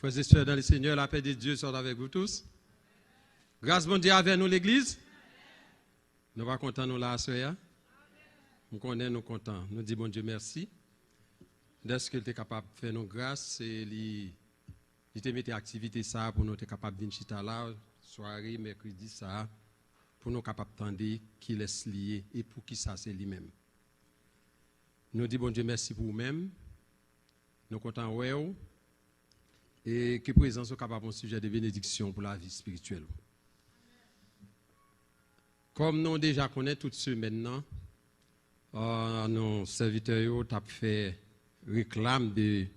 Frères et sœurs dans le Seigneur, la paix de Dieu soit avec vous tous. Grâce bon Dieu avec nous l'église. Nous sommes contents nous là, soya. Nous connaissons, nous contents. Nous disons bon Dieu merci. Dès ce qu'il est capable de faire nos grâces, et il te mettre activité ça pour nous être capable de venir là, soirée, mercredi ça, pour nous capables d'entendre qui laisse lié et pour qui ça c'est lui-même. Nous disons bon Dieu merci pour vous-même. Nous comptons ouais et que présence soit capable un sujet de bénédiction pour la vie spirituelle. Comme nous déjà connaissons toutes ce maintenant, nos serviteurs ont fait réclame de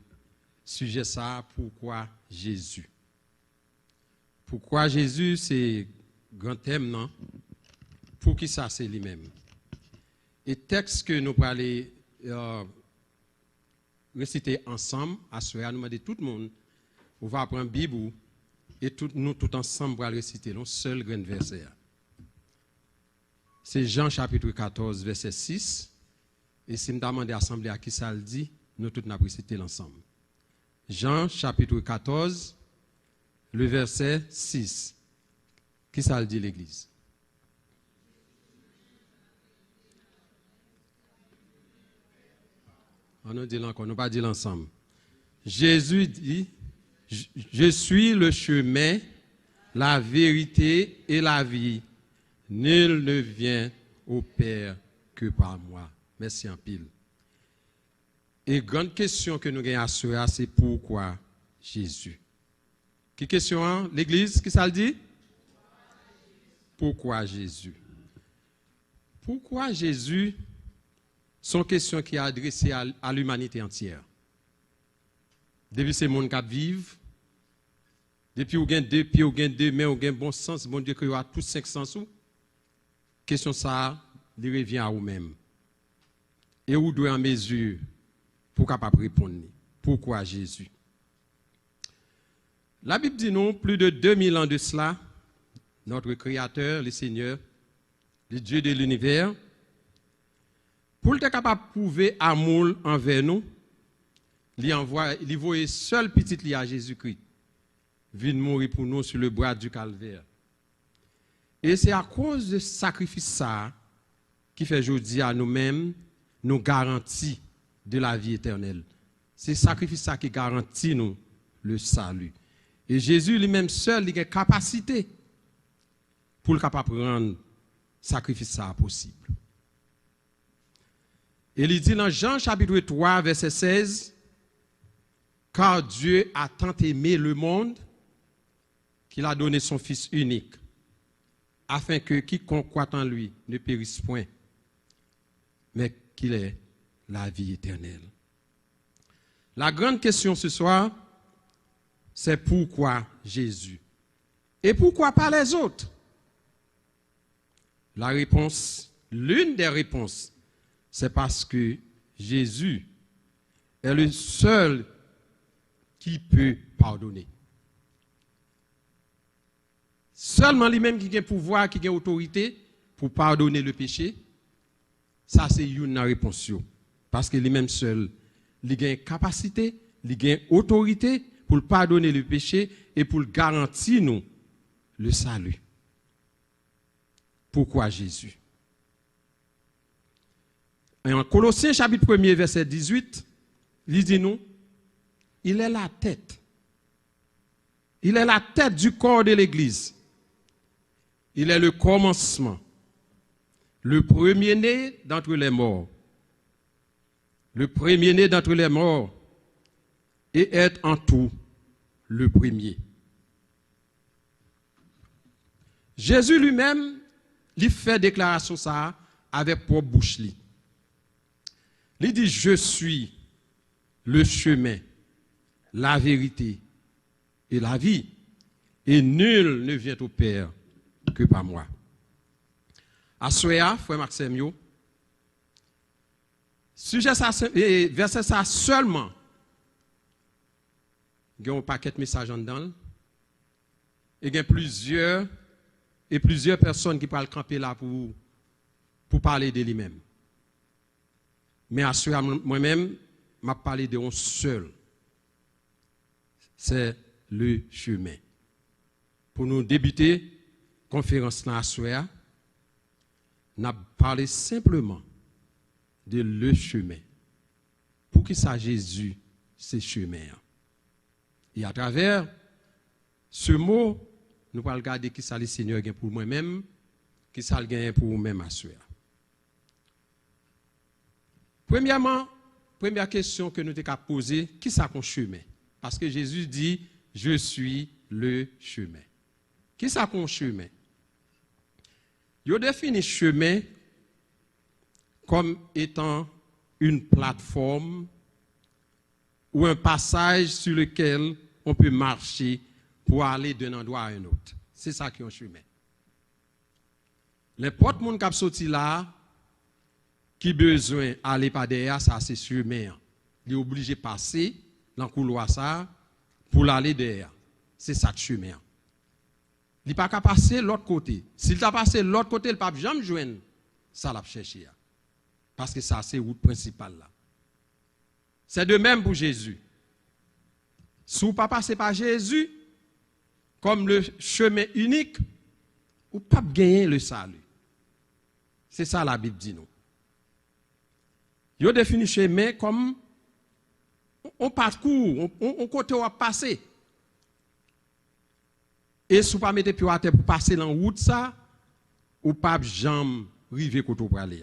sujet ça, pourquoi Jésus. Pourquoi Jésus, c'est grand thème, non? Pour qui ça, c'est lui-même. Et texte que nous allons réciter ensemble, à ce moment, nous demandons tout le monde, on va prendre la Bible et nous tout ensemble, on va réciter le seul grand verset. C'est Jean chapitre 14, verset 6. Et si nous demandons à l'Assemblée à qui ça le dit, nous tous nous réciter l'ensemble. Jean chapitre 14, le verset 6. Qui ça le dit l'Église? On nous dit encore, nous pas dire l'ensemble. Jésus dit, je suis le chemin, la vérité et la vie. Nul ne vient au Père que par moi. Merci en pile. Et grande question que nous avons à assurer, c'est pourquoi Jésus. Qui question, hein? L'Église, qui ça le dit? Pourquoi Jésus? Pourquoi Jésus? Son question qui est adressée à l'humanité entière. Depuis ces mondes qui vivent, depuis où gagne deux pieds, où gagne deux mains, où gagne bon sens, bon Dieu, que vous avez tous 5 sens. Question ça, il revient à vous-même. Et où doit en mesure pour capable répondre. Pourquoi Jésus? La Bible dit non, plus de 2000 ans de cela, notre Créateur, le Seigneur, le Dieu de l'univers, pour être capable de prouver amour envers nous, il envoie seul petit li à Jésus-Christ, vient mourir pour nous sur le bras du calvaire. Et c'est à cause de ce sacrifice ça qui fait aujourd'hui à nous-mêmes nous garantit de la vie éternelle. C'est le sacrifice ça qui garantit nous le salut. Et Jésus lui-même seul, il a capacité pour le capable de rendre sacrifice ça possible. Et il dit dans Jean chapitre 3, verset 16, car Dieu a tant aimé le monde qu'il a donné son Fils unique, afin que quiconque croit en lui ne périsse point, mais qu'il ait la vie éternelle. La grande question ce soir, c'est pourquoi Jésus? Et pourquoi pas les autres? La réponse, l'une des réponses, c'est parce que Jésus est le seul qui peut pardonner. Seulement lui-même qui a pouvoir, qui a autorité pour pardonner le péché, ça c'est une réponse. Parce que lui-même seul, il a une capacité, il a une autorité pour pardonner le péché et pour garantir nous le salut. Pourquoi Jésus? Et en Colossiens chapitre 1er, verset 18, il dit nous, il est la tête. Il est la tête du corps de l'Église. Il est le commencement, le premier-né d'entre les morts. Le premier-né d'entre les morts et être en tout le premier. Jésus lui-même, il fait déclaration ça avec propre bouche. Il dit, je suis le chemin, la vérité et la vie, et nul ne vient au Père que par moi. Assoya, frère Maxime, sujet ça, verset ça seulement, il y a un paquet de messages en dedans, et il y a plusieurs personnes qui parlent camper là pour parler de lui-même. Mais à moi-même, m'a parlé de un seul. C'est le chemin. Pour nous débuter, conférence là à soir, n'a parlé simplement de le chemin. Pour qui ça Jésus, c'est chemin. Et à travers ce mot, nous allons regarder qui ça le Seigneur gagne pour moi-même, qui ça le gagne pour vous-même à soir. Premièrement, première question que nous devons poser, qui ça qu'on chemin? Parce que Jésus dit, je suis le chemin. Qui ça qu'on chemin? Il définit chemin comme étant une plateforme ou un passage sur lequel on peut marcher pour aller d'un endroit à un autre. C'est ça qui est un chemin. N'importe monde qui a sorti là, qui besoin d'aller par derrière, ça c'est chemin. Il est obligé de passer dans le couloir ça pour aller derrière. C'est ça le chemin. Il n'est pas qu'à passer l'autre côté. S'il t'a passé l'autre côté, il ne peut jamais joindre. Ça l'a cherché. Parce que ça, c'est la route principale là. C'est de même pour Jésus. Si vous ne pas passer par Jésus, comme le chemin unique, vous ne pouvez pas gagner le salut. C'est ça la Bible dit nous. Il définit le chemin comme on parcourt, on côté où on passer. Et si vous ne pas mettre pied à terre pour passer dans la route, ça, ou pas jamais arriver côté pour aller.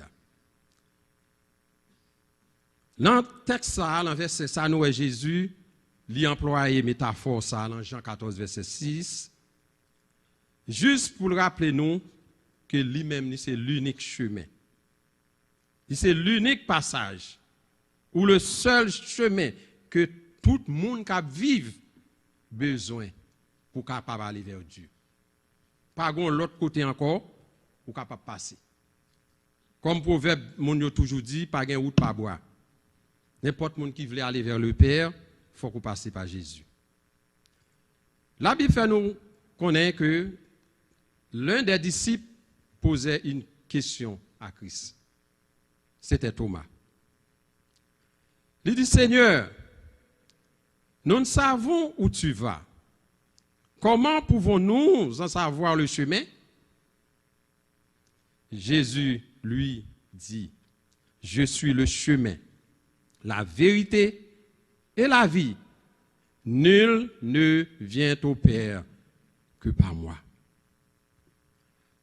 Dans le texte, dans le verset, ça, nous est Jésus, lui employé métaphore, ça, dans Jean 14, verset 6, juste pour rappeler nous que lui-même, c'est l'unique chemin. C'est l'unique passage, ou le seul chemin que tout le monde qui vive besoin pour capable aller vers Dieu. Pas de l'autre côté encore, pour capable passer. Comme proverbe, mon yo toujours dit, pas de route pas bois. N'importe monde qui veut aller vers le Père, il faut qu'on passe par Jésus. La Bible fait nous connaître que l'un des disciples posait une question à Christ. C'était Thomas. Il dit, Seigneur, nous ne savons où tu vas. Comment pouvons-nous en savoir le chemin? Jésus lui dit, je suis le chemin, la vérité et la vie. Nul ne vient au Père que par moi.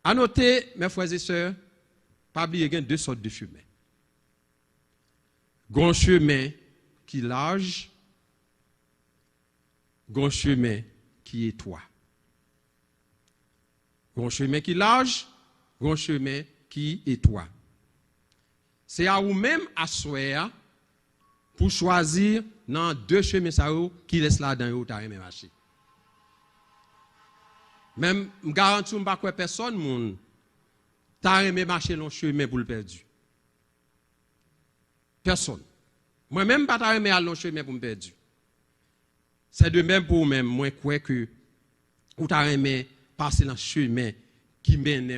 À noter, mes frères et sœurs, pas oublier qu'il y a deux sortes de chemins. Grand chemin qui est large, grand chemin qui est étroit. Grand chemin qui est large, grand chemin qui est étroit. C'est à vous-même à soir pour choisir dans deux chemins qui laissent là dans votre même marché. Même je garantis pas que personne moun t'a aimé marcher dans chemin pour le perdu. Personne. Moi-même pas t'a aimé aller dans chemin pour me perdu. C'est de même pour moi-même, moi crois que ou t'a aimé passer dans chemin qui mène à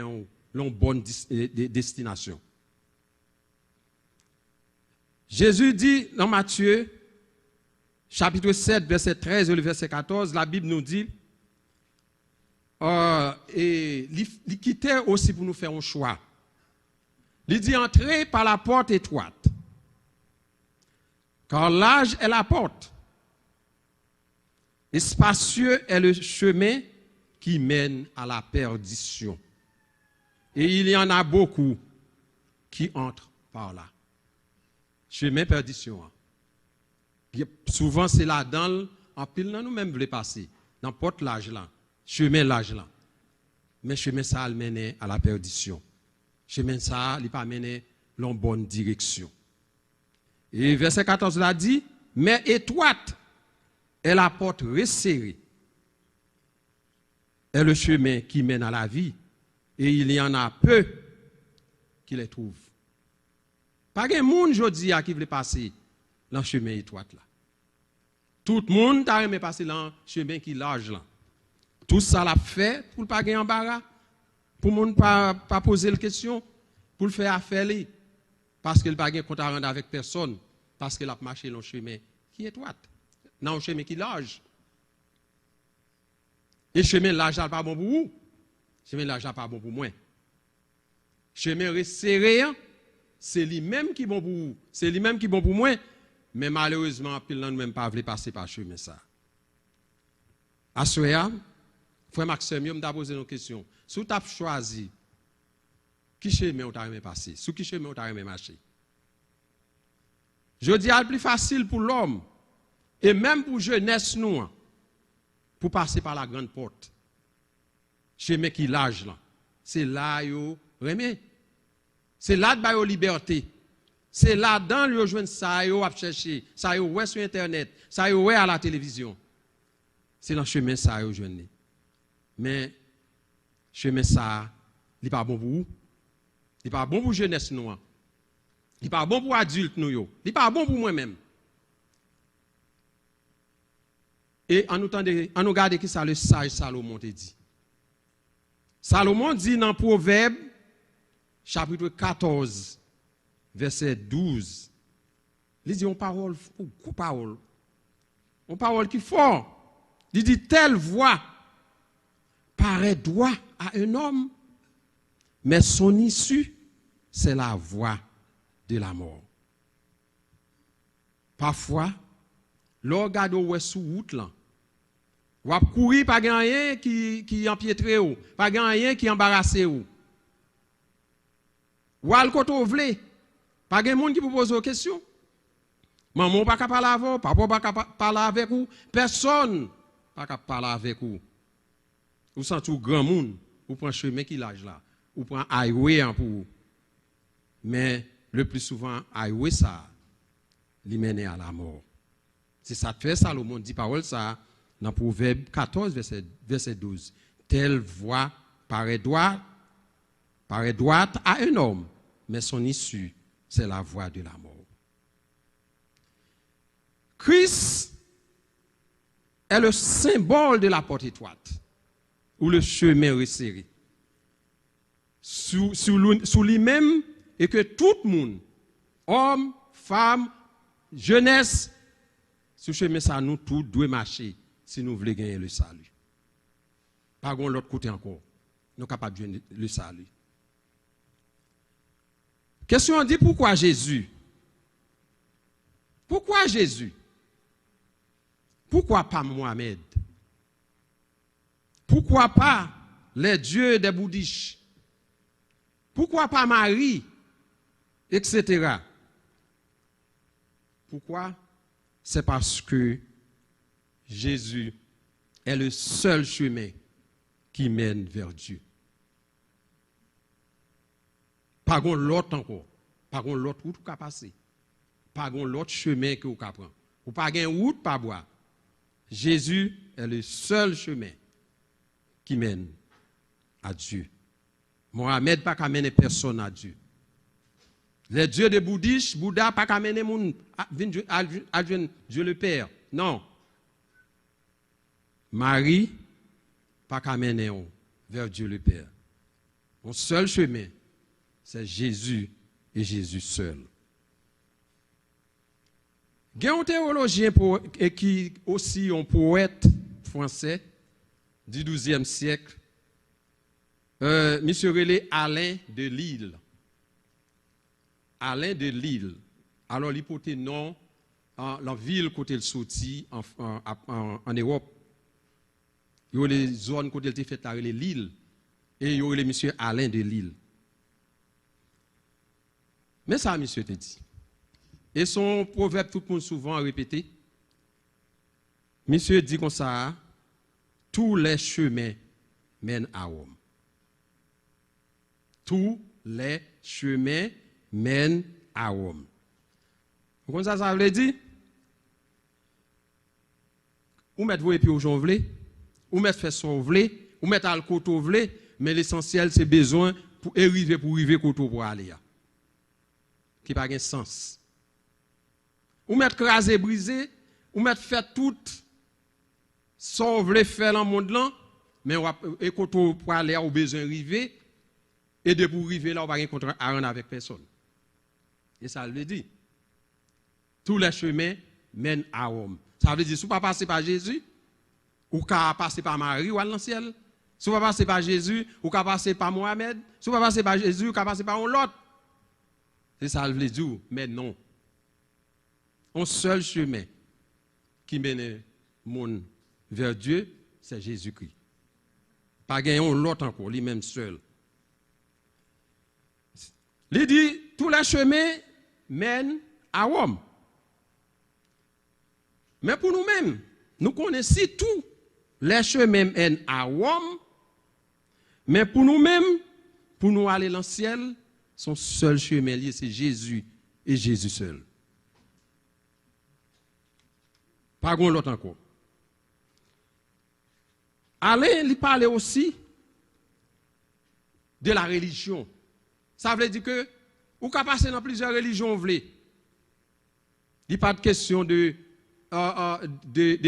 une bonne destination. Jésus dit dans Matthieu, chapitre 7, verset 13 et le verset 14, la Bible nous dit, et il quittait aussi pour nous faire un choix. Il dit, entrez par la porte étroite, car large est la porte, et spacieux est le chemin qui mène à la perdition. Et il y en a beaucoup qui entrent par là. Chemin perdition. Souvent, c'est là-dedans, en pile, nous-mêmes voulons passer. Dans porte large là, chemin large là. Mais chemin ça, il mène à la perdition. Chemin ça, il pas mené dans la bonne direction. Et verset 14 là dit, mais étroite est la porte resserrée. Est le chemin qui mène à la vie. Et il y en a peu qui les trouvent. Pas de monde aujourd'hui qui veut passer dans le chemin étroit là. Tout le monde a aimé passer dans le chemin qui est large là. Tout ça l'a fait pour ne pas gagner embarras, pour ne pas poser la question, pour le faire affaire parce qu'il n'a pas de compte à rendre avec personne, parce qu'il a marché dans le chemin qui est étroit, dans le chemin qui est large. Et chemin l'argent pas bon pour vous. Chemin l'argent pas bon pour moi. Chemin resserré, c'est lui-même qui bon pour vous. C'est lui-même qui bon pour moi. Mais malheureusement, pile nous même pas voulu passer par chemin ça. À Soya, frère Maxime, je me posé une question. Si tu as choisi, qui chemin on t'a aimé passer? Sous qui chemin on t'a aimé marcher? Je dis, c'est plus facile pour l'homme, et même pour jeunesse nous, pour passer par la grande porte. Chemin qui l'âge là. C'est là yo remet. C'est là de la liberté. C'est là dans le joindre ça yo a chercher, ça yo ouais sur internet, ça yo ouais à la télévision. C'est dans chemin ça yo joindre. Mais chemin ça, il pas bon pour vous. Il pas bon pour jeunesse nous. Il pas bon pour adultes nous yo. Il pas bon pour moi-même. Et en nous regarde qui ça le sage Salomon te dit. Salomon dit dans Proverbe chapitre 14 verset 12. Il dit une parole qui fort. Il dit telle voix paraît droit à un homme, mais son issue c'est la voie de la mort. Parfois, l'on regarde sous route là, ou a courir pas rien qui empiétré ou, pas rien qui embarrassé ou. Ou al côté vle, pas gen monde qui vous pose des questions. Maman pas capable parler avec, papa pas capable parler avec vous, personne pas capable parler avec vous. Ou sent tout grand monde, ou prend chemin qui l'âge là, ou prend highway pour vous. Mais le plus souvent highway ça li mène à la mort. C'est ça que fait Salomon dit parole ça dans Proverbe 14 verset 12. Telle voix paraît droite à un homme, mais son issue c'est la voie de la mort. Christ est le symbole de la porte étroite ou le chemin resserré. Sous lui-même et que tout le monde, hommes, femmes, jeunesse, ce chemin ça nous tous doit marcher si nous voulons gagner le salut. Par contre l'autre côté encore, nous sommes capables de gagner le salut. Question dit pourquoi Jésus? Pourquoi Jésus? Pourquoi pas Mohamed? Pourquoi pas les dieux des bouddhistes? Pourquoi pas Marie? Etc. Pourquoi? C'est parce que Jésus est le seul chemin qui mène vers Dieu. Pas gon l'autre encore. Pas gon l'autre route qui passer. Pas gon l'autre chemin que vous prendre. Ou pas gain route pas boire. Jésus est le seul chemin qui mène à Dieu. Mohamed pas mener personne à Dieu. Les dieux des bouddhistes, Bouddha pas mener moun à Dieu le Père. Non. Marie pas mener vers Dieu le Père. Mon seul chemin c'est Jésus et Jésus seul. Il y a un théologien qui aussi un poète français du XIIe siècle, monsieur relé Alain de Lille. Alain de Lille. Alors, il portait nom la ville côté le sorti en Europe. Il y a les zones côté il fait les Lille et il y a les monsieur Alain de Lille. Mais ça, monsieur te dit. Et son proverbe, tout le monde souvent répété. Monsieur dit comme ça, tous les chemins mènent à Rome. Tous les chemins mènent à Rome. Vous comprenez ça veut dire? Ou mettre vos épis au gens vle, ou mettre fait son vle, ou mettre à le côté vle, mais l'essentiel c'est besoin pour arriver côté pour aller. Qui n'a pas de sens. Ou mettre crasé, brisé, ou mettre fait tout, sans vle faire dans le monde là, mais et côté pour aller au besoin arriver, et de pour arriver là, on va rencontrer Aaron avec personne. Et ça veut dire, tous les chemins mènent à Rome. Ça veut dire, si vous ne passez pas par Jésus, ou qu'à passer par Marie ou à dans le ciel. Si vous ne passez par Jésus, ou qu'à passer par Mohamed. Si vous ne passez par Jésus, ou qu'à passer par l'autre. C'est ça le dire, mais non. Un seul chemin qui mène le monde vers Dieu, c'est Jésus-Christ. Pas gagnons l'autre encore, lui-même seul. Il dit, tous les chemins mènent à Rome. Mais pour nous-mêmes, nous connaissons tous les chemins mènent à Rome. Mais pour nous-mêmes, pour nous aller dans le ciel, son seul chemin, c'est Jésus et Jésus seul. Pas grand l'autre encore. Allez, il parle aussi de la religion. Ça veut dire que, ou qu'à passer dans plusieurs religions, vous voulez. Il n'y a pas de question de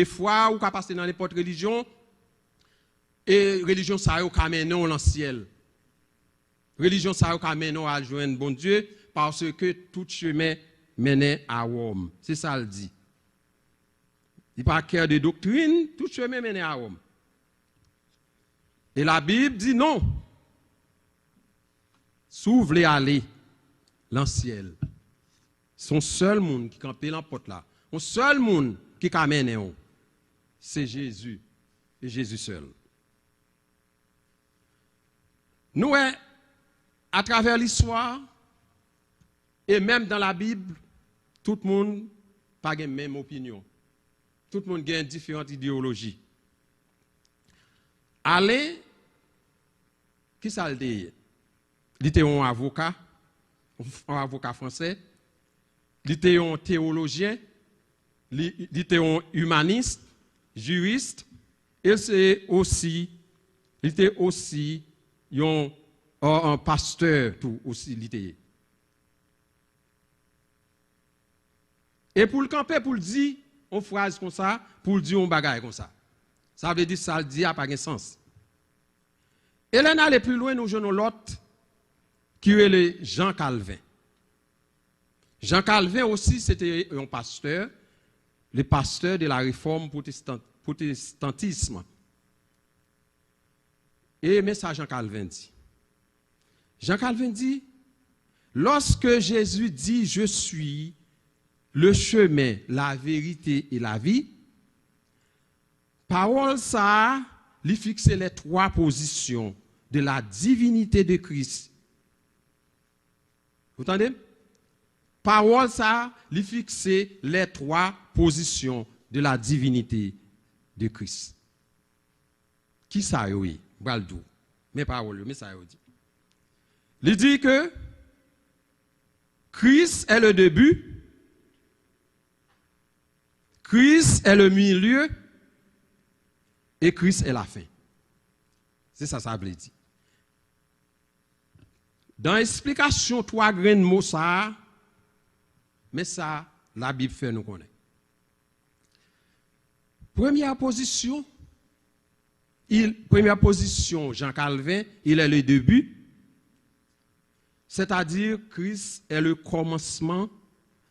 foi, ou qu'à passer dans n'importe religion. Et religion, ça a mené dans le ciel. Religion, ça a mené à joindre bon Dieu, parce que tout chemin menait à Rome. C'est ça le dit. Il n'y a pas cœur de doctrine, tout chemin menait à Rome. Et la Bible dit non. Si vous voulez aller dans le ciel, son seul monde qui campe dans la porte là, son seul monde qui amène, c'est Jésus et Jésus seul. Nous, à travers l'histoire, et même dans la Bible, tout le monde n'a pas la même opinion. Tout le monde a différentes idéologies. Allez, qui ça le dit? Il était un avocat français, il était un théologien, il était un humaniste, juriste, et c'est aussi, il était aussi un pasteur tout aussi littéraire. Et pour le camper, pour le dire, une phrase comme ça, pour le dire un bagage comme ça. Ça veut dire ça le dit, n'a pas de sens. Et là, on allait plus loin, nous jouons l'autre, qui est le Jean Calvin. Jean Calvin aussi, c'était un pasteur, le pasteur de la réforme protestantisme. Et mais ça, Jean Calvin dit. Jean Calvin dit, lorsque Jésus dit, je suis le chemin, la vérité et la vie, parole ça, lui fixe les trois positions de la divinité de Christ. Vous entendez? Parole ça, lui fixe les trois positions de la divinité de Christ. Qui ça oui? Braldou. Mais parole, mais ça dit. Il dit que Christ est le début, Christ est le milieu et Christ est la fin. C'est ça, ça veut dire. Dans l'explication, trois grains de mots, ça, mais ça, la Bible fait nous connaître. Première position, Jean Calvin, il est le début, c'est-à-dire Christ est le commencement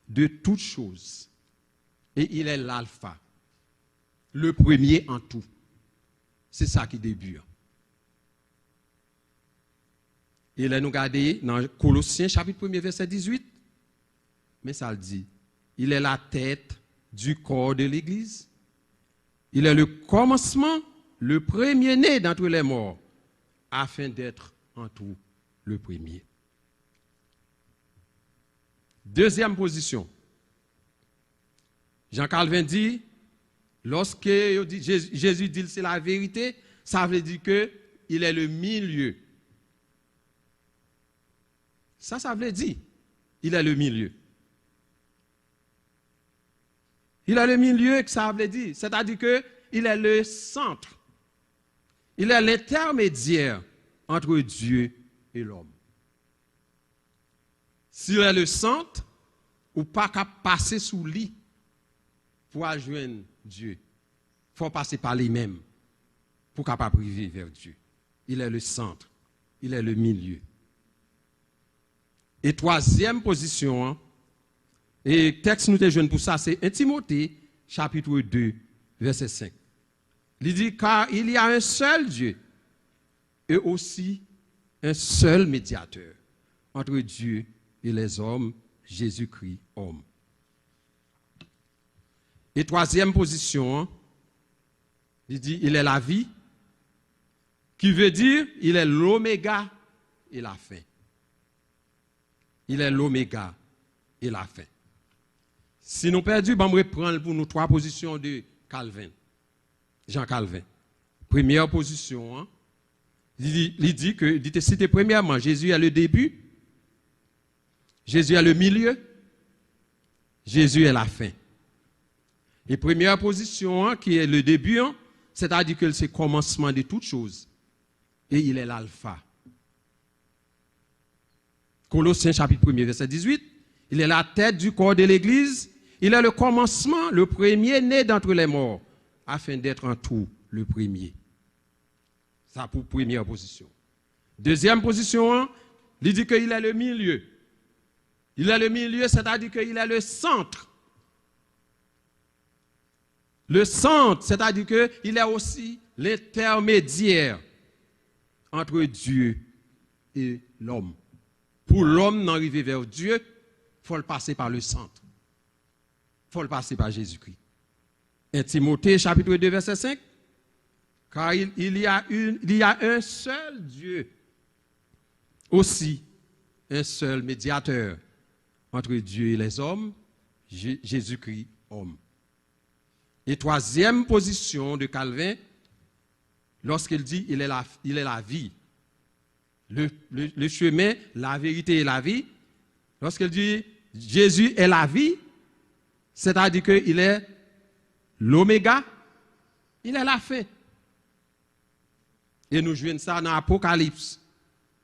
de toutes choses. Et il est l'alpha, le premier en tout. C'est ça qui débute. Et là, nous regardons dans Colossiens, chapitre 1, verset 18. Mais ça le dit. Il est la tête du corps de l'Église. Il est le commencement, le premier-né d'entre les morts, afin d'être en tout le premier. Deuxième position. Jean Calvin dit, lorsque Jésus dit c'est la vérité, ça veut dire qu'il est le milieu. Ça veut dire, il est le milieu. Il est le milieu, que ça veut dire, c'est-à-dire qu'il est le centre. Il est l'intermédiaire entre Dieu et l'homme. S'il est le centre, ou pas qu'à passer sous lui pour rejoindre Dieu. Il faut passer par lui-même pour capable vivre vers Dieu. Il est le centre, il est le milieu. Et troisième position, et texte nous te jeune pour ça, c'est 1 Timothée, chapitre 2, verset 5. Il dit, car il y a un seul Dieu et aussi un seul médiateur entre Dieu et les hommes, Jésus-Christ, homme. Et troisième position, il dit, il est la vie, qui veut dire, il est l'oméga et la fin. Il est l'oméga et la fin. Si nous perdons, on va reprendre pour nous trois positions de Calvin. Jean Calvin. Première position, il dit que, cité premièrement, Jésus est le début, Jésus est le milieu, Jésus est la fin. Et première position, qui est le début, c'est-à-dire que c'est le commencement de toutes choses. Et il est l'alpha. Colossiens chapitre 1er, verset 18, il est la tête du corps de l'Église, il est le commencement, le premier né d'entre les morts, afin d'être en tout le premier. Ça pour première position. Deuxième position, il dit qu'il est le milieu. Il est le milieu, c'est-à-dire qu'il est le centre. Le centre, c'est-à-dire qu'il est aussi l'intermédiaire entre Dieu et l'homme. Pour l'homme d'arriver vers Dieu, il faut le passer par le centre. Il faut le passer par Jésus-Christ. 1 Timothée chapitre 2 verset 5. Car il y a un seul Dieu, aussi un seul médiateur entre Dieu et les hommes, Jésus-Christ, homme. Et troisième position de Calvin, lorsqu'il dit il est la vie, le chemin, la vérité et la vie, lorsqu'il dit Jésus est la vie, c'est-à-dire qu'il est l'oméga, il est la fin. Et nous jouons ça dans Apocalypse,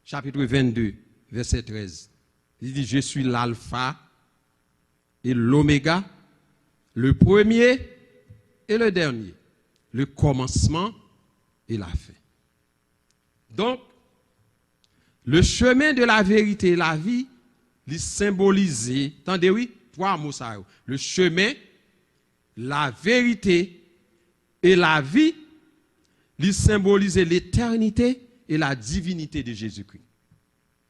chapitre 22, verset 13. Il dit, je suis l'alpha et l'oméga, le premier et le dernier, le commencement et la fin. Donc, le chemin de la vérité et la vie, il symbolise, attendez oui, trois mots ça. Le chemin, la vérité et la vie, il symbolise l'éternité et la divinité de Jésus-Christ,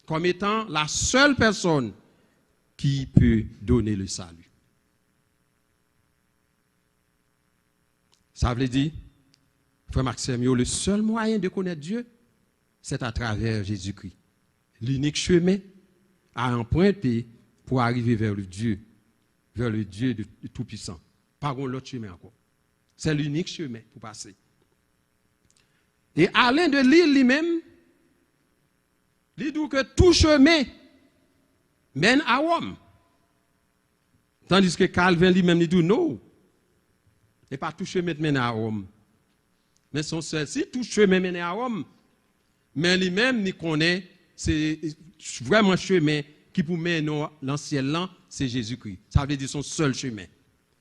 comme étant la seule personne qui peut donner le salut. Ça veut dire, frère Maxime, le seul moyen de connaître Dieu, c'est à travers Jésus-Christ. L'unique chemin à emprunter pour arriver vers le Dieu de Tout-Puissant. Pas l'autre chemin encore. C'est l'unique chemin pour passer. Et Alain de Lille lui-même, il dit que tout chemin mène à Rome. Tandis que Calvin lui-même dit non. Et pas tout chemin mène à Rome. Mais son seul, si tout chemin mène à Rome, mais lui-même, il connaît, c'est vraiment chemin qui pour mener dans l'ancien land, c'est Jésus-Christ. Ça veut dire son seul chemin.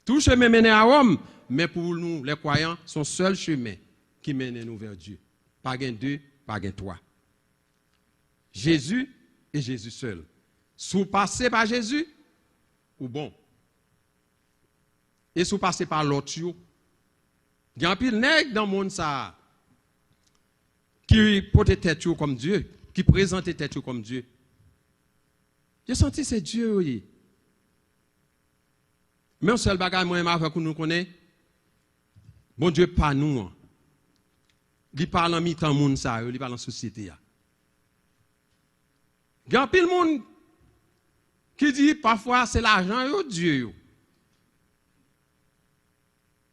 Tout chemin mène à Rome, mais pour nous, les croyants, son seul chemin qui mène nous vers Dieu. Pas gain deux, pas gain trois. Jésus et Jésus seul. Si vous passez par Jésus, ou bon. Et si vous passez par l'autre, il y a un pile nègre dans le monde ça, qui porte tête comme Dieu, qui présente tête comme Dieu. J'ai senti c'est Dieu, oui. Mais un seul bagage, moi, avec nous connaît, bon Dieu, pas nous. Il parle en mi-temps, monde ça, il parle en société. Il y a un pile monde qui dit parfois c'est l'argent, Dieu.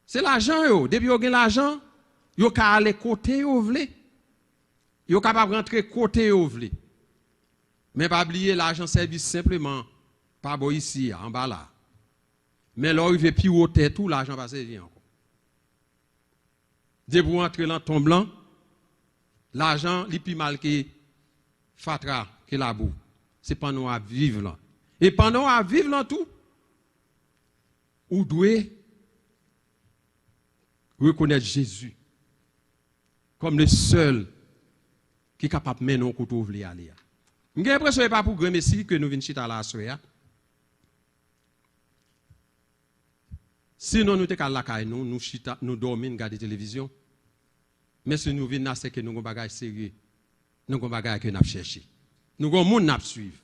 C'est l'argent, depuis vous avez l'argent, vous pouvez aller côté où vous voulez. Vous pouvez rentrer côté où vous voulez. Mais pas oublier l'argent service simplement, pas bon ici, en bas là. Mais là, il veut pivoter tout, l'argent va servir encore. Dès que vous entrez dans ton blanc, l'argent, il est plus mal que fatra, que la boue. C'est pendant à vivre là. Et pendant à vivre là tout, vous devez reconnaître Jésus comme le seul qui est capable de mener nos couteaux où vous aller. J'ai l'impression que ce n'est pas pour grand Messie que nous venons chiter à la soirée. Sinon, nous sommes là, nous dormons, nous regardons la télévision. Mais ce nous venons, c'est que nous avons des bagages sérieux. Nous avons des bagages que nous avons cherché. Nous avons des gens qui nous suivent.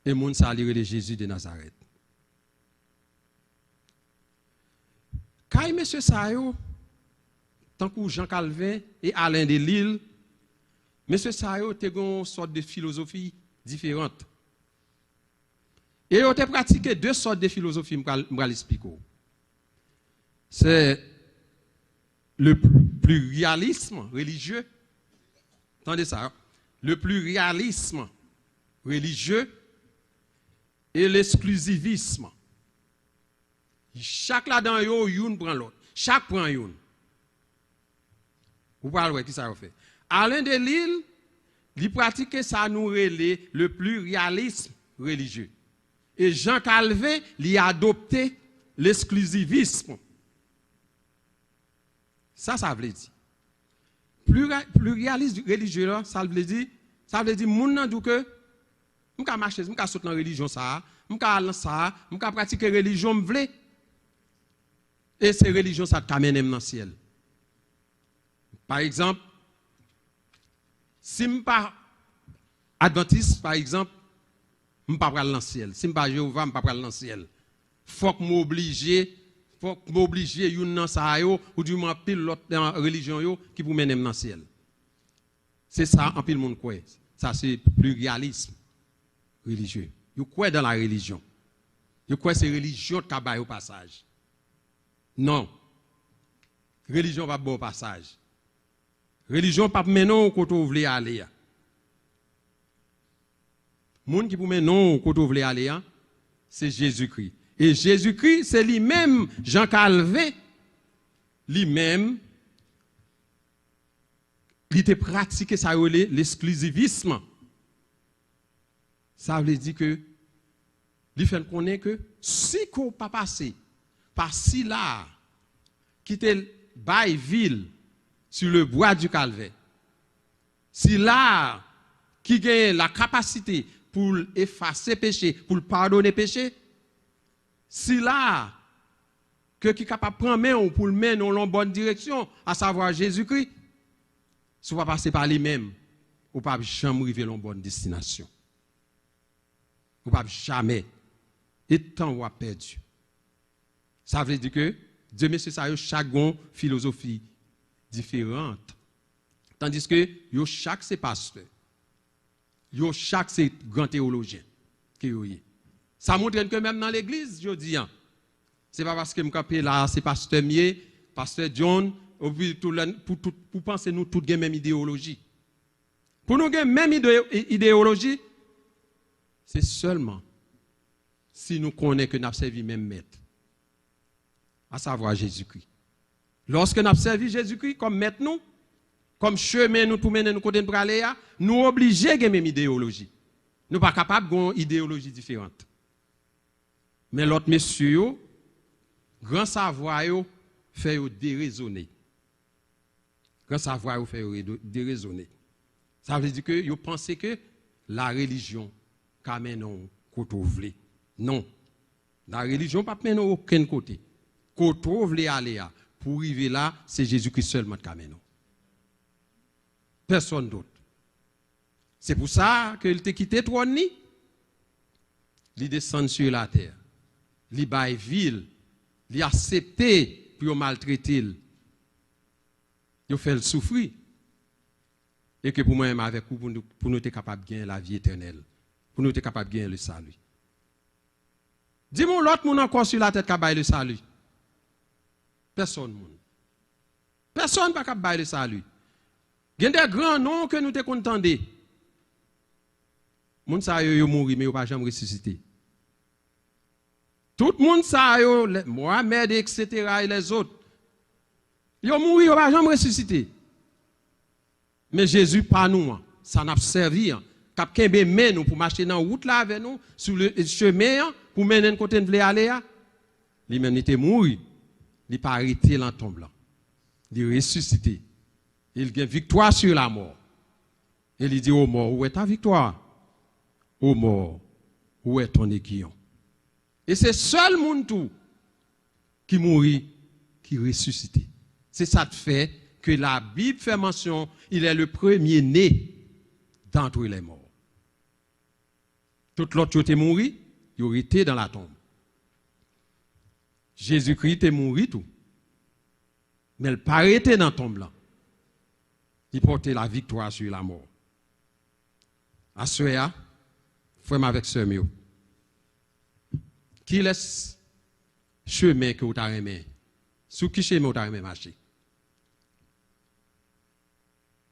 Et les gens qui sont de Jésus de Nazareth. Quand M. Sayo, tant que Jean Calvin et Alain Delille, M. Sayo a une sorte de philosophie différente. Et ils ont pratiqué deux sortes de philosophies, je vais l'expliquer. C'est le pluralisme religieux. Attendez ça. Le pluralisme religieux et l'exclusivisme. Chaque là-dedans, yon prend l'autre. Chaque prend yon. Vous parlez, qui ça fait? Alain Delille, il pratique ça nous relève le pluralisme religieux. Et Jean Calvin, il a adopté l'exclusivisme. Ça veut dire. Pluralisme religieux, ça veut dire, moun nan dou que, m'ka marcher, m'ka sauter dans religion ça, m'ka aller ça, m'ka pratiquer religion m'vle. Et ces religions ça t'amène dans le ciel. Par exemple, si m'pa adventiste par exemple, m'pa pral dans le ciel. Si m'pa Jéhovah, m'pa pral dans le ciel. Faut que m'oblige yon nan sa yo ou du moins pile l'autre dans religion yo qui pour mener dans le ciel. C'est ça en pile monde croit. Ça c'est pluralisme religieux. Yo croit dans la religion. Yo croit c'est religion qui ba au passage. Non. Religion va bon passage. Religion pas menon côté ou vle aller. Moun qui pour menon côté ou vle aller, c'est Jésus-Christ. Et Jésus-Christ, c'est lui-même, Jean Calvin, lui-même, il a pratiqué ça, l'exclusivisme. Ça veut dire que, il fait connaître que si qu'on pas passé par si là, qui était bail ville sur le bois du Calvaire, si là, qui gagne la capacité pour effacer péché, pour pardonner péché, si là, que qui est capable de prendre main pour le mener dans la bonne direction, à savoir Jésus-Christ, si on va passer par lui-même, on ne peut jamais arriver à la bonne destination. On ne peut jamais. Et tant on a perdu. Ça veut dire que Dieu, monsieur, ça a chaque philosophie différente. Tandis que chaque c'est pasteur. Chaque c'est grand théologien. Ça montre que même dans l'église, je dis, c'est pas parce que je suis là, c'est pasteur Mier, pasteur John, pour penser nous tous la même idéologie. Pour nous la même idéologie, c'est seulement si nous connaissons que nous avons servi même maître, à savoir Jésus-Christ. Lorsque nous avons servi Jésus-Christ comme maître nous, comme chemin nous pour mener nous côté pour aller, nous obligés à la même idéologie. Nous ne sommes pas capables d'avoir une idéologie différente. Mais l'autre monsieur, grand savoir, fait déraisonner. Grand savoir, fait déraisonner. Ça veut dire que vous pensez que la religion, quand même, côté vle. Non. La religion, pas mener aucun côté. Côté vle aller, pour arriver là, c'est Jésus-Christ seulement qui amène. Personne d'autre. C'est pour ça qu'il t'a quitté trône, il descend sur la terre. Il baille ville, il accepté pour maltraiter, il fait le souffrir. Et que pour moi-même avec vous, pour nous être capables de gagner la vie éternelle, pour nous être capables de gagner le salut. Dis-moi l'autre monde encore sur la tête qui a baillé le salut. Personne. Personne n'a pas baillé le salut. Il y a des grands noms que nous te contendés. Moun sa yo mouri mais yo pas jamais ressuscité. Tout le monde sa yo, Mohamed etc. et les autres. Yo mouri yo pas jamais ressuscité. Mais Jésus pas nous, ça n'a servi cap kembe men nous pour marcher dans route là avec nous sur le chemin pour mener un côté vle aller. Lui-même était mouru. Il pas arrêté dans tombe là. Il ressuscité. Il gagne victoire sur la mort. Et il dit aux morts, où est ta victoire? Ô mort, où est ton aiguillon? Et c'est seul monde tout qui mourit, qui ressuscité. C'est ça de fait que la Bible fait mention, il est le premier-né d'entre les morts. Tout l'autre était mort, il aurait été dans la tombe. Jésus-Christ est mort tout. Mais il paraît dans la tombe là. Il portait la victoire sur la mort. À ce moment, frère avec sœur mieux. Qui laisse chemin que vous avez aimé? Sous qui chemin vous avez aimé marcher?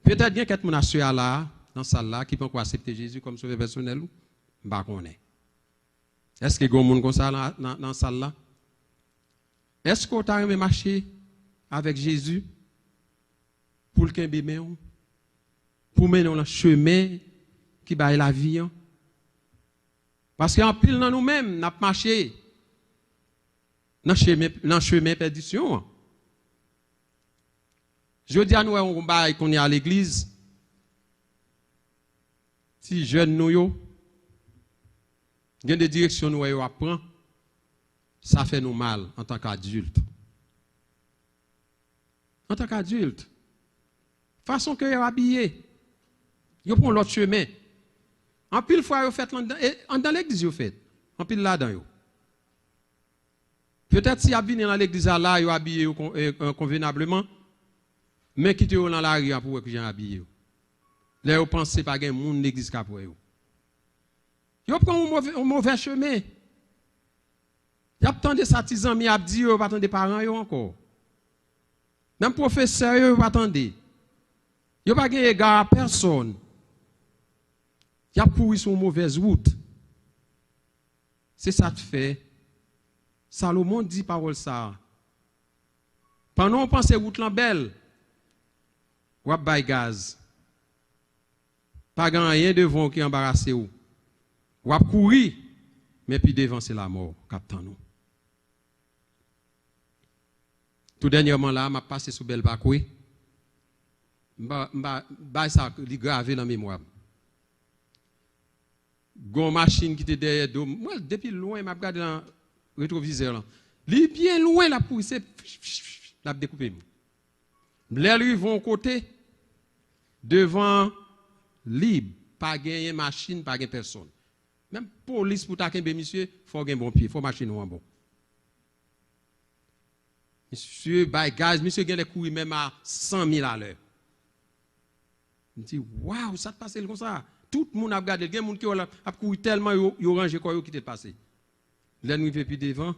Peut-être bien quelqu'un a sœur là, dans salle là, qui peut accepter Jésus comme sauveur personnel ou? Bah connaît. Est-ce que vous avez comme ça dans salle là? Est-ce que vous avez aimé marcher avec Jésus pour le bébé pour mener dans le chemin qui baille la vie? Parce qu'en pile dans nous-mêmes, nous avons marché dans le chemin perdition. Je dis à nous, qu'on est à l'église, si jeunes nous, il y a des directions nous apprend, ça fait nous mal en tant qu'adultes. En tant qu'adulte, façon que vous habillé, vous prenez l'autre chemin. En pile fois, vous faites dans l'église, vous faites. En pile là-dedans. Peut-être si vous venez dans l'église là, vous habillé convenablement, mais quittez vous dans la rue pour que vous habillé. Là, vous pensez pas qu'il y a un monde dans l'église qui a pour vous. Vous prenez un mauvais chemin. Vous attendez des artisans, mais vous dit, vous attendez des parents encore. Même professeur, vous attendez. Vous n'avez pas égard à personne. Il a pourri sur une mauvaise route. C'est ça que fait. Salomon dit parole ça. Pendant qu'on pense que route belle, ou à gaz. Pas grand rien devant qui embarrasse ou. Ou à courir, mais puis devant c'est la mort, captant nous. Tout dernièrement là, m'a passé sous belle bakoui. M'a ça li gravé dans mémoire. Gon machine qui était derrière moi depuis loin m'a regardé dans rétroviseur là. Li bien loin la pour c'est l'a découpé. Les lui vont côté devant libre, pas gagner machine, pas gagner personne. Même police pour taquer monsieur, faut gagner bon pied, faut machine ou en bon. Monsieur by gaz, monsieur gagne les courir même à 100 000 à l'heure. Il dit waouh, ça te passe comme ça. Tout le monde a regardé, il y a des gens qui a couru tellement ils ont rangé quoi qui te passé. L'ennemi veut plus devant.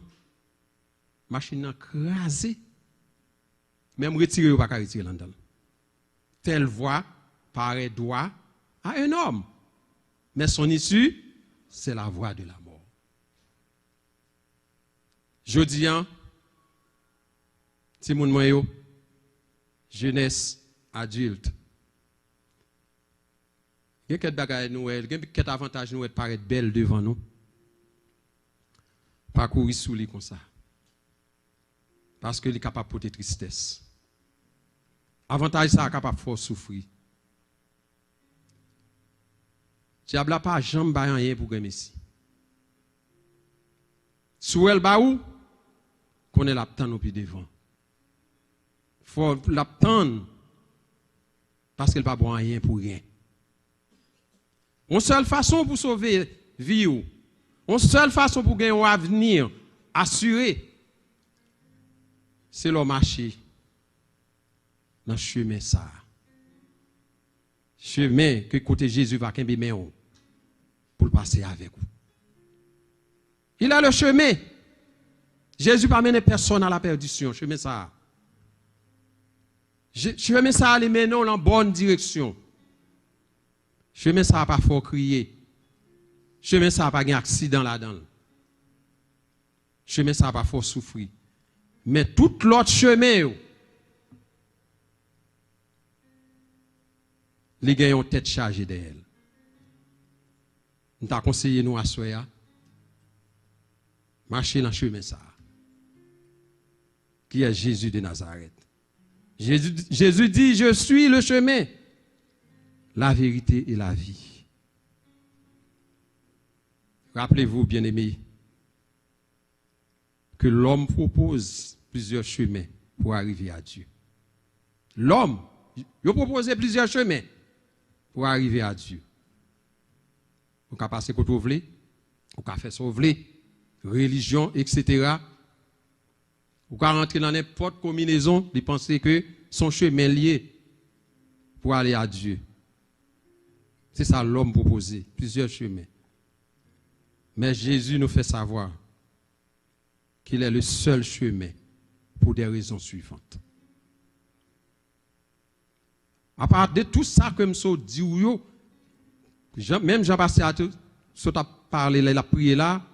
Machine a crasé. Même retirer ou pas retirer là-dedans. Telle voix paraît droit à un homme. Mais son issue, c'est la voie de la mort. Je dis, si mon moyen, jeunesse, adulte, il y a quelques bagages Noël, il y a quelques avantages Noël paraître belle devant nous. Pas courir sous lui comme ça. Parce qu'il est capable de porter tristesse. Avantage ça, capable de faire souffrir. Diable n'a pas jamais rien pour gagner ici. Sous elle baou, qu'on est l'aptendre au pied devant. Faut l'aptendre parce qu'elle n'a pas rien pour rien. Une seule façon pour sauver vie, une seule façon pour gagner un avenir assuré, c'est le marcher dans le chemin ça. Chemin que côté Jésus va kembe pour passer avec vous. Il a le chemin. Jésus pas mener personne à la perdition, chemin ça. Chemin ça les mener dans la bonne direction. Chemin ça pas faut crier. Chemin ça pas un accident là-dedans. Chemin ça pas faut souffrir. Mais tout l'autre chemin les gens ont tête chargée d'elle. Nous t'a conseillé nous à soya marcher dans le chemin ça. Qui est Jésus de Nazareth. Jésus dit, je suis le chemin, la vérité et la vie. Rappelez-vous, bien-aimés, que l'homme propose plusieurs chemins pour arriver à Dieu. L'homme, il a proposé plusieurs chemins pour arriver à Dieu. On peut passer côté ouvlé, on peut faire sauver, religion, etc. On peut rentrer dans n'importe combinaison, de penser que son chemin lié pour aller à Dieu. C'est ça l'homme proposé, plusieurs chemins. Mais Jésus nous fait savoir qu'il est le seul chemin pour des raisons suivantes. À part de tout ça que je dis, même Jean-Baptiste a parlé, il a prié là,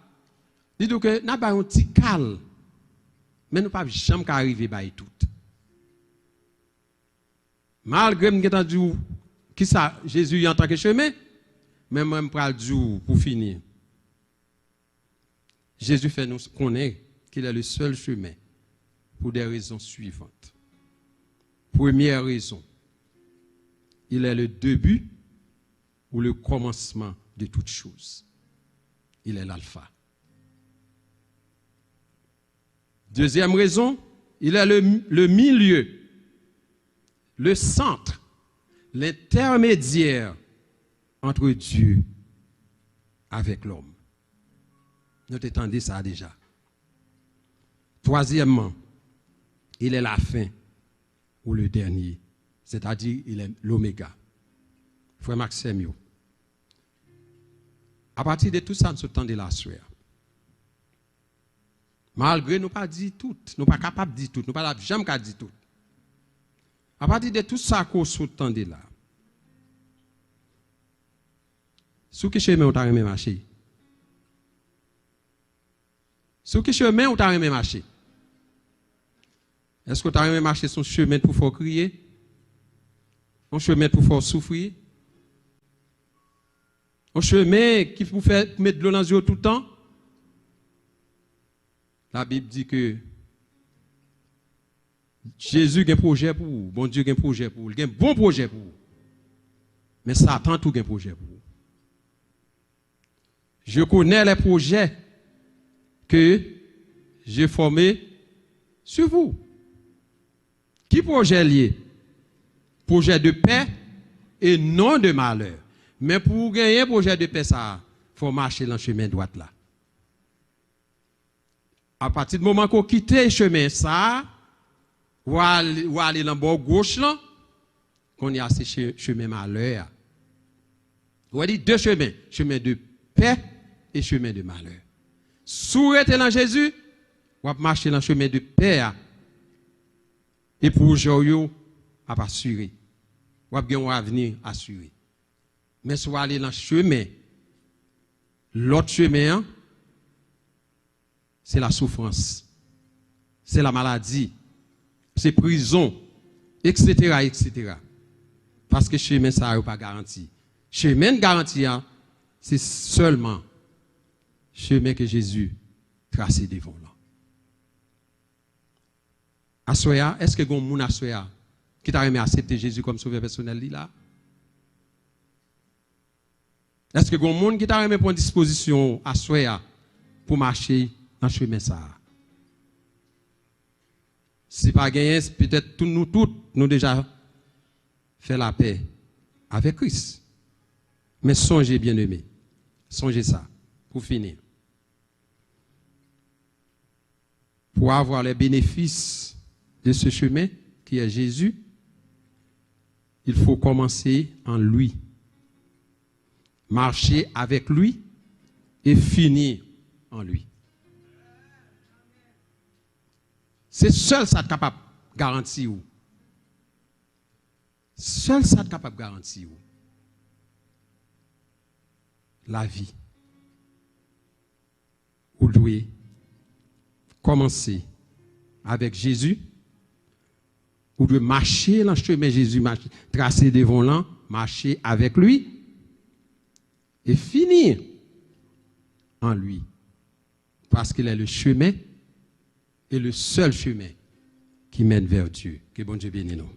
il dit que nous avons un petit calme, mais nous ne pouvons jamais arriver à tout. Malgré que nous avons dit qui ça, Jésus en tant que chemin, mais moi je dire pour finir. Jésus fait nous connaître qu'il est le seul chemin pour des raisons suivantes. Première raison, il est le début ou le commencement de toutes choses. Il est l'alpha. Deuxième raison, il est le milieu, le centre, l'intermédiaire entre Dieu avec l'homme. Nous t'entendez ça déjà. Troisièmement, il est la fin ou le dernier. C'est-à-dire, il est l'oméga. Frère Maxime, à partir de tout ça, nous sommes de la sueur. Malgré nous pas dit tout, nous pas capable de dire tout, nous pas jamais qu'à dire tout. À partir de tout ça qu'on s'entend de là. Sous quel chemin on t'a remis marcher? Sous quel chemin on t'a remis marcher? Est-ce que tu as remis marcher son chemin pour faire crier? Un chemin pour faire souffrir? Un chemin qui vous fait mettre de l'eau dans les yeux tout le temps? La Bible dit que Jésus a un projet pour vous. Bon Dieu a un projet pour vous. Il a un bon projet pour vous. Mais Satan tout a un projet pour vous. Je connais les projets que j'ai formés sur vous. Qui projet lié? Projet de paix et non de malheur. Mais pour gagner un projet de paix, ça, il faut marcher dans le chemin droit là. À partir du moment qu'on quitte le chemin, ça, ou aller dans le bord gauche là, qu'on y a ce chemin malheur. On dit deux chemins, chemin de paix et chemin de malheur. Si vous êtes dans Jésus, vous marcher dans le chemin de paix et pour aujourd'hui, à assurer. Vous avez un avenir assuré. Mais si vous allez dans le chemin, l'autre chemin, c'est la souffrance, c'est la maladie, c'est prison, etc., etc. Parce que le chemin, ça n'est pas garanti. Le chemin garanti, c'est seulement le chemin que Jésus tracé devant là. Assoya, est-ce que vous avez Assoya qui t'a aimé accepter Jésus comme sauveur personnel là? Est-ce que vous avez monde qui t'a aimé prendre disposition Assoya pour marcher dans le chemin ça? Si pas gagné, peut-être nous déjà fait la paix avec Christ. Mais songez bien aimé, songez ça pour finir. Pour avoir les bénéfices de ce chemin qui est Jésus, il faut commencer en lui, marcher avec lui et finir en lui. C'est seul ça capable de garantir. Seul ça capable de garantir la vie. Vous devez commencer avec Jésus. Vous devez marcher dans le chemin Jésus, tracer devant l'an, marcher avec lui et finir en lui. Parce qu'il est le chemin et le seul chemin qui mène vers Dieu. Que bon Dieu bénisse nous.